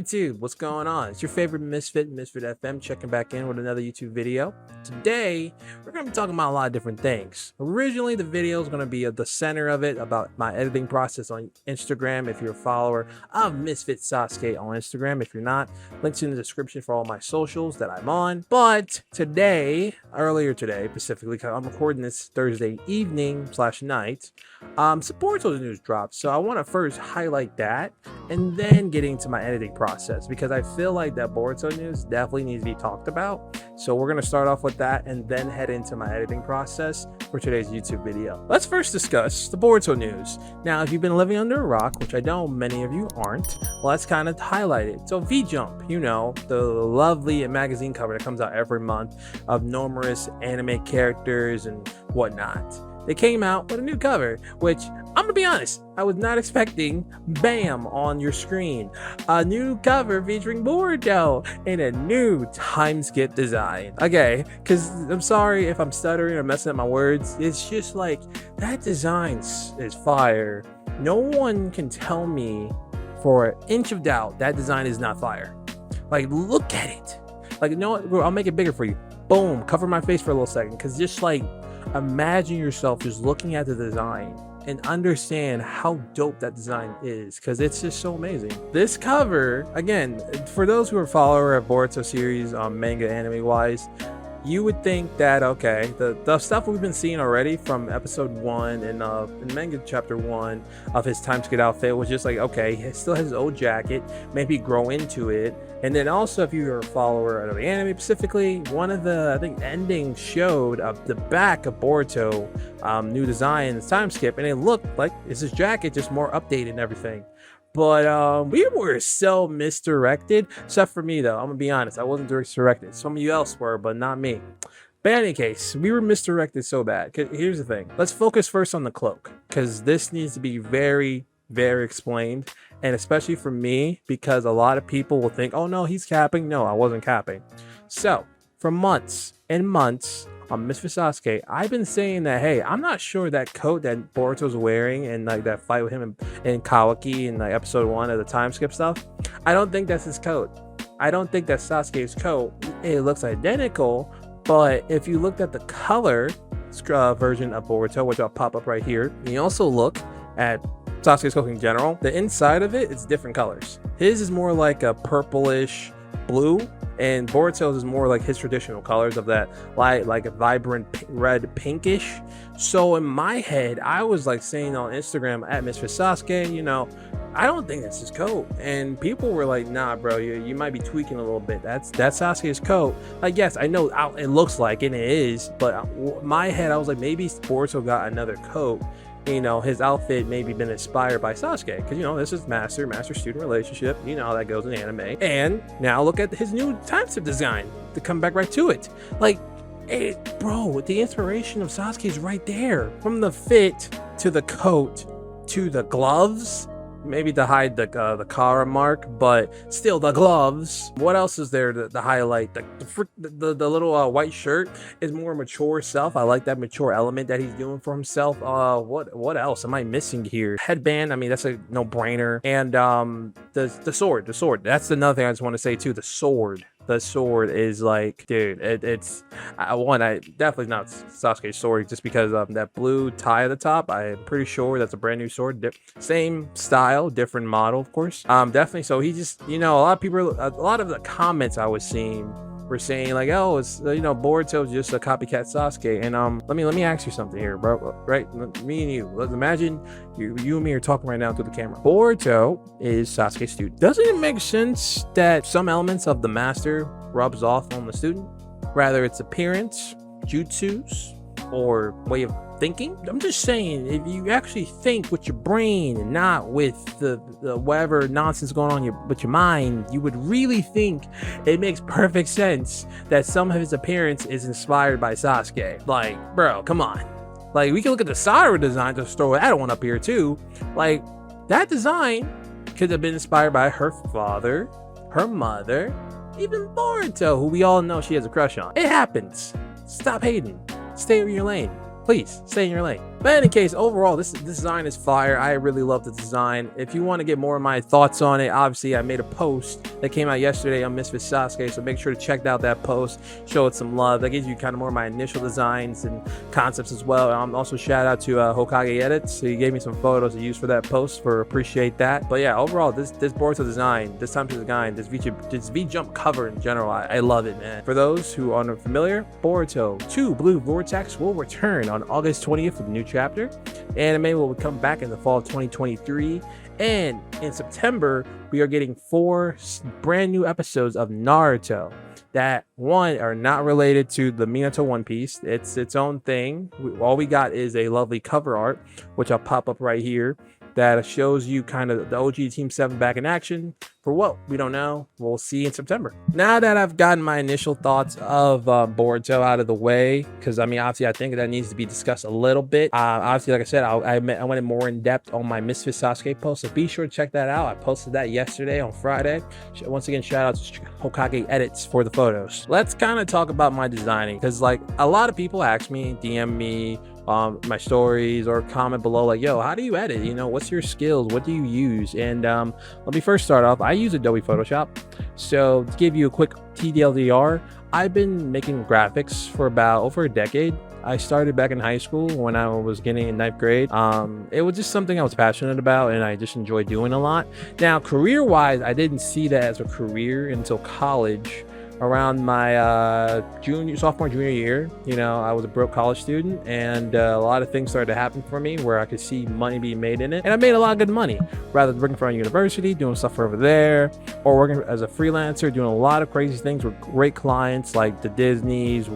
YouTube, what's going on? It's your favorite Misfit FM, checking back in with another YouTube video. Today, we're going to be talking about a lot of different things. Originally, the video is going to be at the center of it about my editing process on Instagram. If you're a follower of Misfit Sasuke on Instagram, if you're not, links in the description for all my socials that I'm on. But today, earlier today, specifically, because I'm recording this Thursday evening / night, some Boruto news dropped. So I want to first highlight that and then getting to my editing process, because I feel like that Boruto news definitely needs to be talked about. So we're going to start off with that and then head into my editing process for today's YouTube video. Let's first discuss the Boruto news. Now, if you've been living under a rock, which I know many of you aren't, well, let's kind of highlight it. So V-Jump, you know, the lovely magazine cover that comes out every month of numerous anime characters and whatnot. They came out with a new cover, which I'm gonna be honest, I was not expecting. Bam, on your screen, a new cover featuring Boruto in a new Timeskip design. Okay, because I'm sorry if I'm stuttering or messing up my words. It's just like that design is fire. No one can tell me for an inch of doubt that design is not fire. Like, look at it. Like, you know what? I'll make it bigger for you. Boom, cover my face for a little second, because just like imagine yourself just looking at the design and understand how dope that design is, because it's just so amazing. This cover, again, for those who are follower of Boruto series, manga anime wise, you would think that, okay, the stuff we've been seeing already from episode 1 and in manga chapter 1 of his Timeskip outfit was just like, okay, he still has his old jacket, maybe grow into it. And then also, if you're a follower of the anime specifically, one of the, I think, endings showed the back of Boruto new design, the Timeskip, and it looked like it's his jacket, just more updated and everything. But we were so misdirected, except for me though. I'm gonna be honest, I wasn't directed. Some of you else were, but not me. But in any case, we were misdirected so bad. Here's the thing. Let's focus first on the cloak, because this needs to be very, very explained. And especially for me, because a lot of people will think, oh no, he's capping. No, I wasn't capping. So for months and months on Misfit Sasuke, I've been saying that, hey, I'm not sure that coat that Boruto's wearing and like that fight with him in Kawaki in like episode 1 of the Timeskip stuff, I don't think that's his coat. I don't think that's Sasuke's coat. It looks identical, but if you looked at the color version of Boruto, which I'll pop up right here, and you also look at Sasuke's coat in general, the inside of it's different colors. His is more like a purplish blue, and Boruto's is more like his traditional colors of that light, like a vibrant red pinkish. So in my head, I was like saying on Instagram at Misfit Sasuke, you know, I don't think that's his coat. And people were like, nah, bro, you might be tweaking a little bit. That's Sasuke's coat. Like, yes, I know it looks like, and it is, but my head, I was like, maybe Boruto got another coat. You know, his outfit maybe been inspired by Sasuke, because, you know, this is master-student relationship. You know how that goes in anime. And now look at his new Timeskip design, to come back right to it. Like, hey, bro, the inspiration of Sasuke is right there. From the fit to the coat to the gloves, maybe to hide the Kara mark, but still the gloves. What else is there to highlight? The little white shirt is more mature self. I like that mature element that he's doing for himself. What else am I missing here? Headband, I mean, that's a no-brainer. And the sword, that's another thing I just want to say too. The sword is like, dude, it's I definitely not Sasuke's sword, just because of that blue tie at the top. I'm pretty sure that's a brand new sword, same style, different model, of course. Definitely. So he just, you know, a lot of the comments I was seeing were saying like, oh, it's, you know, Boruto's just a copycat Sasuke. And let me ask you something here, bro. Right, me and you. Let's imagine you and me are talking right now through the camera. Boruto is Sasuke's student. Doesn't it make sense that some elements of the master rubs off on the student, whether it's appearance, jutsus, or way of thinking? I'm just saying, if you actually think with your brain and not with the whatever nonsense going on with your mind, you would really think it makes perfect sense that some of his appearance is inspired by Sasuke. Like, bro, come on. Like, we can look at the Sarada design, just throw that one up here too. Like, that design could have been inspired by her father, her mother, even Boruto, who we all know she has a crush on. It happens. Stop hating. Stay in your lane. Please, stay in your lane. But in any case, overall, this design is fire. I really love the design. If you want to get more of my thoughts on it, obviously I made a post that came out yesterday on Misfit Sasuke, so make sure to check out that post, show it some love. That gives you kind of more of my initial designs and concepts as well. Also shout out to Hokage Edits. He gave me some photos to use for that post, appreciate that. But yeah, overall, this Boruto design, this V-Jump cover in general, I love it, man. For those who aren't familiar, Boruto 2 Blue Vortex will return on August 20th with a new chapter. Anime will come back in the fall of 2023, and in September we are getting 4 brand new episodes of Naruto that are not related to the Minato One Piece. It's its own thing. All we got is a lovely cover art, which I'll pop up right here, that shows you kind of the OG Team 7 back in action. For what? We don't know. We'll see in September. Now that I've gotten my initial thoughts of Boruto out of the way, because I mean, obviously, I think that needs to be discussed a little bit. Obviously, like I said, I went in more in depth on my Misfit Sasuke post, so be sure to check that out. I posted that yesterday on Friday. Once again, shout out to Hokage Edits for the photos. Let's kind of talk about my designing, because like a lot of people ask me, DM me, my stories, or comment below like, yo, how do you edit? You know, what's your skills? What do you use? And let me first start off. I use Adobe Photoshop. So to give you a quick TLDR, I've been making graphics for about over a decade. I started back in high school when I was getting in 9th grade. It was just something I was passionate about and I just enjoyed doing a lot. Now, career-wise, I didn't see that as a career until college. Around my sophomore, junior year, you know, I was a broke college student, and a lot of things started to happen for me where I could see money being made in it. And I made a lot of good money, rather than working for a university, doing stuff over there, or working as a freelancer, doing a lot of crazy things with great clients like the Disneys,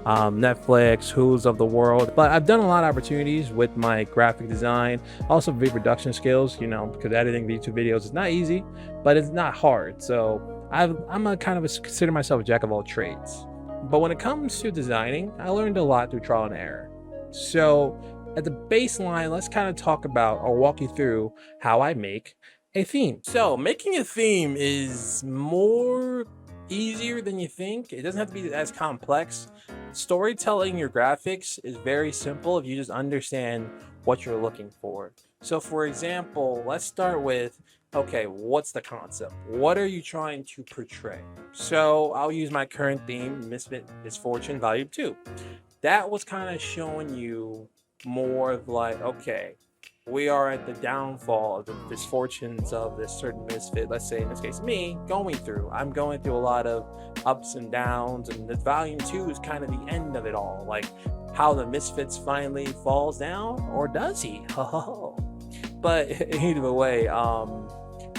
Netflix, Who's of the world. But I've done a lot of opportunities with my graphic design, also video production skills, you know, because editing YouTube videos is not easy, but it's not hard. So I'm a kind of consider myself a jack of all trades. But when it comes to designing, I learned a lot through trial and error. So at the baseline, let's kind of talk about or walk you through how I make a theme. So making a theme is more easier than you think. It doesn't have to be as complex. Storytelling your graphics is very simple if you just understand what you're looking for. So for example, let's start with, okay, what's the concept? What are you trying to portray? So I'll use my current theme, Misfortune Volume 2. That was kind of showing you more of like, okay, we are at the downfall of the misfortunes of this certain misfit. Let's say in this case, me I'm going through a lot of ups and downs, and this volume 2 is kind of the end of it all. Like how the misfits finally falls down, or does he? But either way,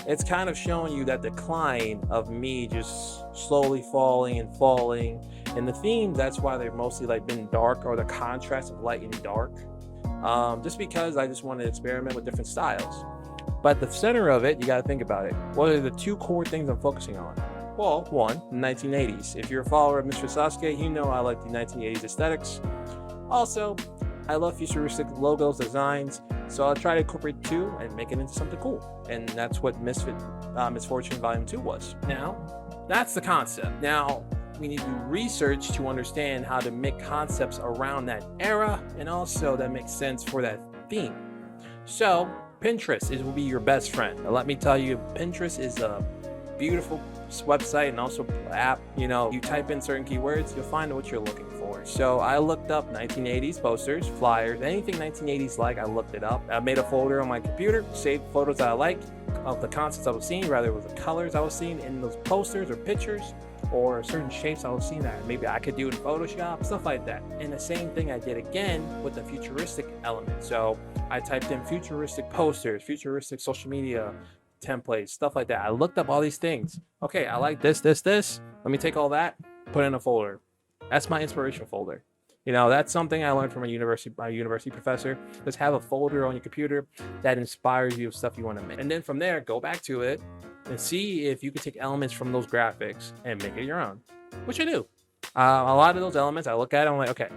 it's kind of showing you that decline of me just slowly falling. And the themes, that's why they're mostly like been dark, or the contrast of light and dark. Just because I just wanted to experiment with different styles. But the center of it, you got to think about it. What are the 2 core things I'm focusing on? Well, one, 1980s. If you're a follower of Mr. Sasuke, you know I like the 1980s aesthetics. Also, I love futuristic logos, designs, so I'll try to incorporate 2 and make it into something cool. And that's what Misfortune Volume 2 was. Now, that's the concept. Now, we need to do research to understand how to make concepts around that era, and also that makes sense for that theme. So, Pinterest will be your best friend. Now, let me tell you, Pinterest is a beautiful website and also app. You know, you type in certain keywords, you'll find what you're looking for. So I looked up 1980s posters, flyers, anything 1980s like, I looked it up. I made a folder on my computer, saved photos that I liked of the concepts I was seeing, rather it was the colors I was seeing in those posters or pictures, or certain shapes I was seeing that maybe I could do in Photoshop, stuff like that. And the same thing I did again with the futuristic element. So I typed in futuristic posters, futuristic social media templates, stuff like that. I looked up all these things. Okay, I like this. Let me take all that, put it in a folder. That's my inspiration folder. You know, that's something I learned from my university professor. Just have a folder on your computer that inspires you of stuff you want to make. And then from there, go back to it and see if you can take elements from those graphics and make it your own, which I do. A lot of those elements, I look at it, I'm like, okay,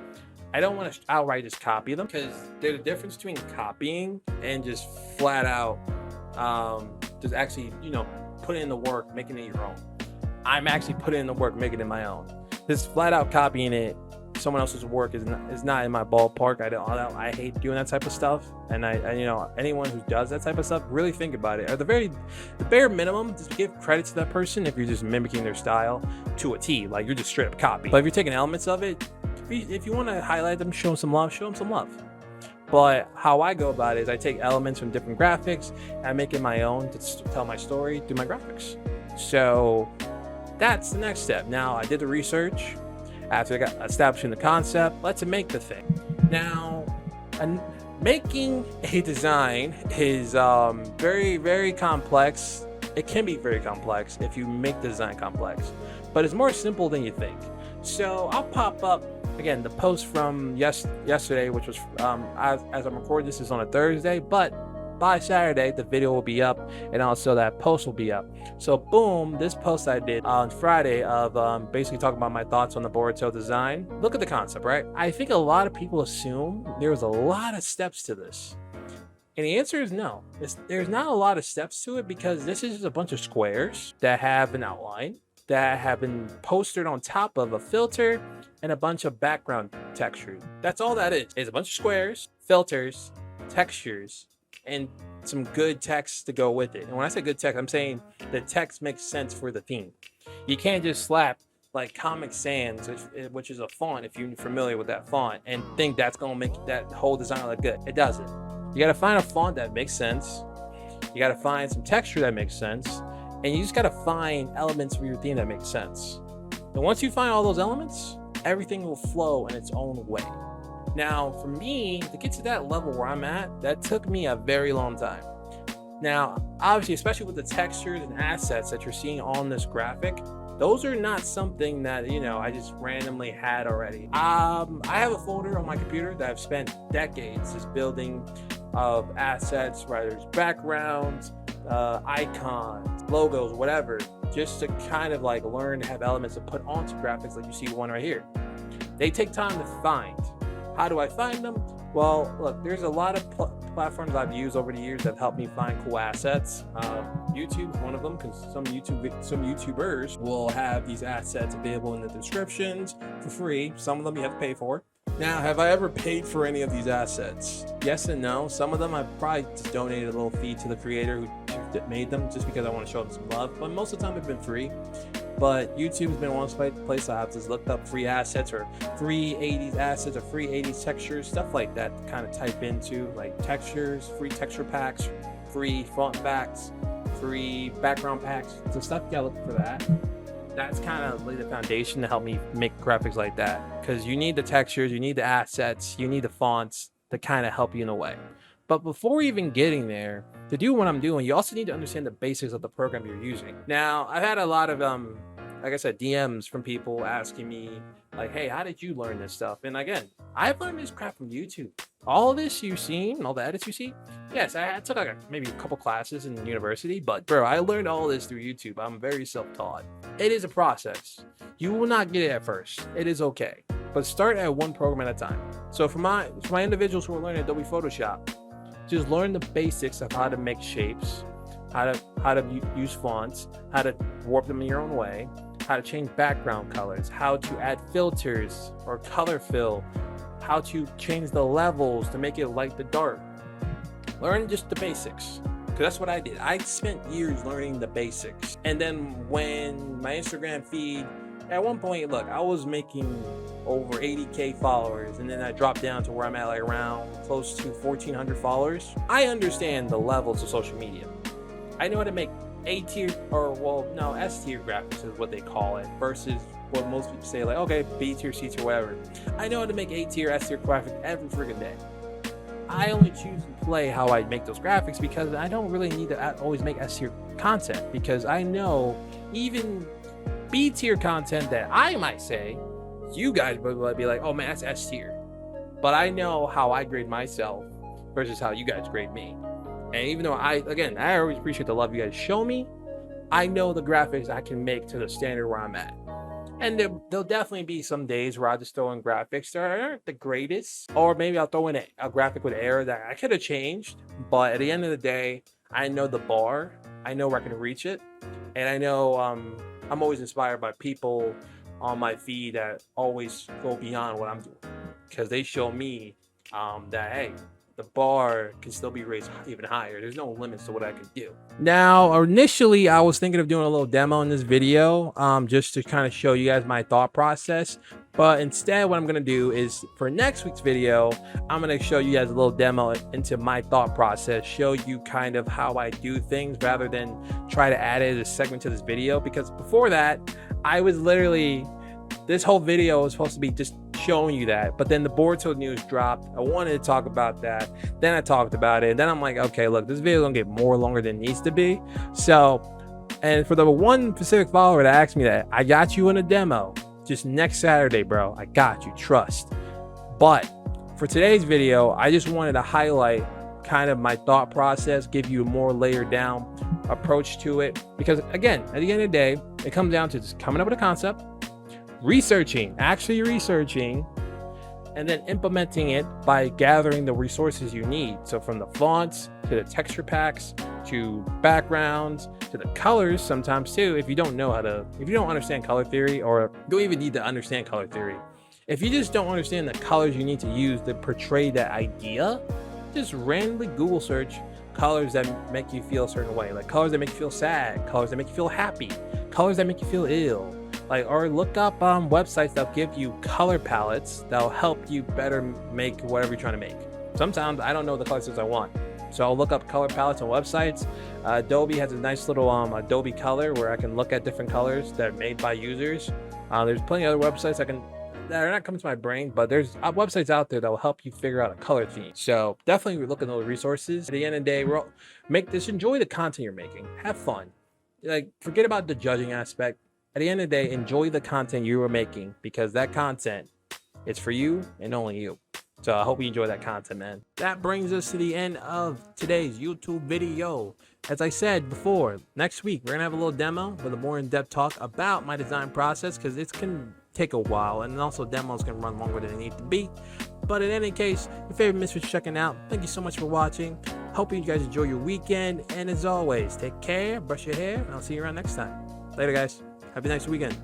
I don't want to outright just copy them, because there's a difference between copying and just flat out just actually, you know, put in the work, making it your own. I'm actually putting in the work, making it my own. Just flat out copying it someone else's work is not in my ballpark. I hate doing that type of stuff. And I you know, anyone who does that type of stuff, really think about it. At the bare minimum, just give credit to that person if you're just mimicking their style to a T, like you're just straight up copy. But if you're taking elements of it, if you want to highlight them, show them some love, show them some love. But how I go about it is I take elements from different graphics and I make it my own to tell my story through my graphics. So that's the next step. Now I did the research. After I got establishing the concept, let's make the thing. Now, making a design is very, very complex. It can be very complex if you make the design complex, but it's more simple than you think. So I'll pop up again the post from yesterday, which was as I'm recording this is on a Thursday, but by Saturday the video will be up and also that post will be up. So boom, this post I did on Friday of basically talking about my thoughts on the Boruto design. Look at the concept, right? I think a lot of people assume there's a lot of steps to this, and the answer is no. There's not a lot of steps to it, because this is just a bunch of squares that have an outline that have been posted on top of a filter and a bunch of background textures. That's all that is. It's a bunch of squares, filters, textures, and some good text to go with it. And when I say good text, I'm saying the text makes sense for the theme. You can't just slap like Comic Sans, which is a font, if you're familiar with that font, and think that's gonna make that whole design look good. It doesn't. You gotta find a font that makes sense. You gotta find some texture that makes sense. And you just gotta find elements for your theme that make sense. And once you find all those elements, everything will flow in its own way. Now, for me, to get to that level where I'm at, that took me a very long time. Now, obviously, especially with the textures and assets that you're seeing on this graphic, those are not something that, you know, I just randomly had already. I have a folder on my computer that I've spent decades just building of assets, whether it's backgrounds, icons, logos, whatever, just to kind of like learn to have elements to put onto graphics, like you see one right here. They take time to find. How do I find them? Well, look, there's a lot of platforms I've used over the years that help me find cool assets. YouTube's one of them, because some YouTubers will have these assets available in the descriptions for free. Some of them you have to pay for. Now, have I ever paid for any of these assets? Yes and no. Some of them I've probably just donated a little fee to the creator who made them, just because I want to show them some love. But most of the time they've been free. But YouTube's been one place I have just looked up free assets, or free 80s assets, or free 80s textures, stuff like that to kind of type into, like textures, free texture packs, free font packs, free background packs. So stuff, you gotta look for that. That's kind of laid the foundation to help me make graphics like that, because you need the textures, you need the assets, you need the fonts to kind of help you in a way. But before even getting there, to do what I'm doing, you also need to understand the basics of the program you're using. Now, I've had a lot of, like I said, DMs from people asking me, like, hey, how did you learn this stuff? And again, I've learned this crap from YouTube. All this you've seen, all the edits you see, yes, I took like maybe a couple classes in university, but bro, I learned all this through YouTube. I'm very self-taught. It is a process. You will not get it at first. It is okay. But start at one program at a time. So for my individuals who are learning Adobe Photoshop, just learn the basics of how to make shapes, how to use fonts, how to warp them in your own way, how to change background colors, how to add filters or color fill, how to change the levels to make it light to dark. Learn just the basics, because that's what I did. I spent years learning the basics. And then when my Instagram feed, at one point, look, I was making over 80K followers, and then I dropped down to where I'm at, like around close to 1,400 followers. I understand the levels of social media. I know how to make A-tier, or well, no, S-tier graphics is what they call it, versus what most people say, like, okay, B-tier, C-tier, whatever. I know how to make A-tier, S-tier graphics every freaking day. I only choose to play how I make those graphics because I don't really need to always make S-tier content, because I know even B-tier content that I might say, you guys would be like, oh man, that's S-tier. But I know how I grade myself versus how you guys grade me. And even though I always appreciate the love you guys show me, I know the graphics I can make to the standard where I'm at. And there'll definitely be some days where I just throw in graphics that aren't the greatest, or maybe I'll throw in a graphic with error that I could have changed. But at the end of the day, I know the bar, I know where I can reach it, and I know I'm always inspired by people on my feed that always go beyond what I'm doing, because they show me that, hey, the bar can still be raised even higher. There's no limits to what I can do. Now, initially, I was thinking of doing a little demo in this video, just to kind of show you guys my thought process. But instead, what I'm going to do is for next week's video, I'm going to show you guys a little demo into my thought process, show you kind of how I do things rather than try to add it as a segment to this video. Because before that, I was literally, this whole video was supposed to be just showing you that, but then the Boruto news dropped. I wanted to talk about that, then I talked about it, then I'm like, okay, look, this video is gonna get more longer than it needs to be. So, and for the one specific follower that asked me that, I got you in a demo just next Saturday, bro. I got you, trust. But for today's video, I just wanted to highlight kind of my thought process, give you a more layered down approach to it, because again, at the end of the day, it comes down to just coming up with a concept, actually researching, and then implementing it by gathering the resources you need. So from the fonts to the texture packs to backgrounds to the colors sometimes too. If you don't understand color theory, or you don't even need to understand color theory, if you just don't understand the colors you need to use to portray that idea, just randomly Google search colors that make you feel a certain way, like colors that make you feel sad, colors that make you feel happy, colors that make you feel ill. Like, or look up websites that'll give you color palettes that'll help you better make whatever you're trying to make. Sometimes I don't know the colors I want, so I'll look up color palettes on websites. Adobe has a nice little Adobe color where I can look at different colors that are made by users. There's plenty of other websites that are not coming to my brain, but there's websites out there that will help you figure out a color theme. So definitely look at those resources. At the end of the day, enjoy the content you're making. Have fun. Like, forget about the judging aspect. At the end of the day, enjoy the content you are making, because that content is for you and only you. So I hope you enjoy that content, man. That brings us to the end of today's YouTube video. As I said before, next week, we're going to have a little demo with a more in-depth talk about my design process, because it can take a while, and also demos can run longer than they need to be. But in any case, your favorite misfits checking out. Thank you so much for watching. Hope you guys enjoy your weekend. And as always, take care, brush your hair, and I'll see you around next time. Later, guys. Have a nice weekend.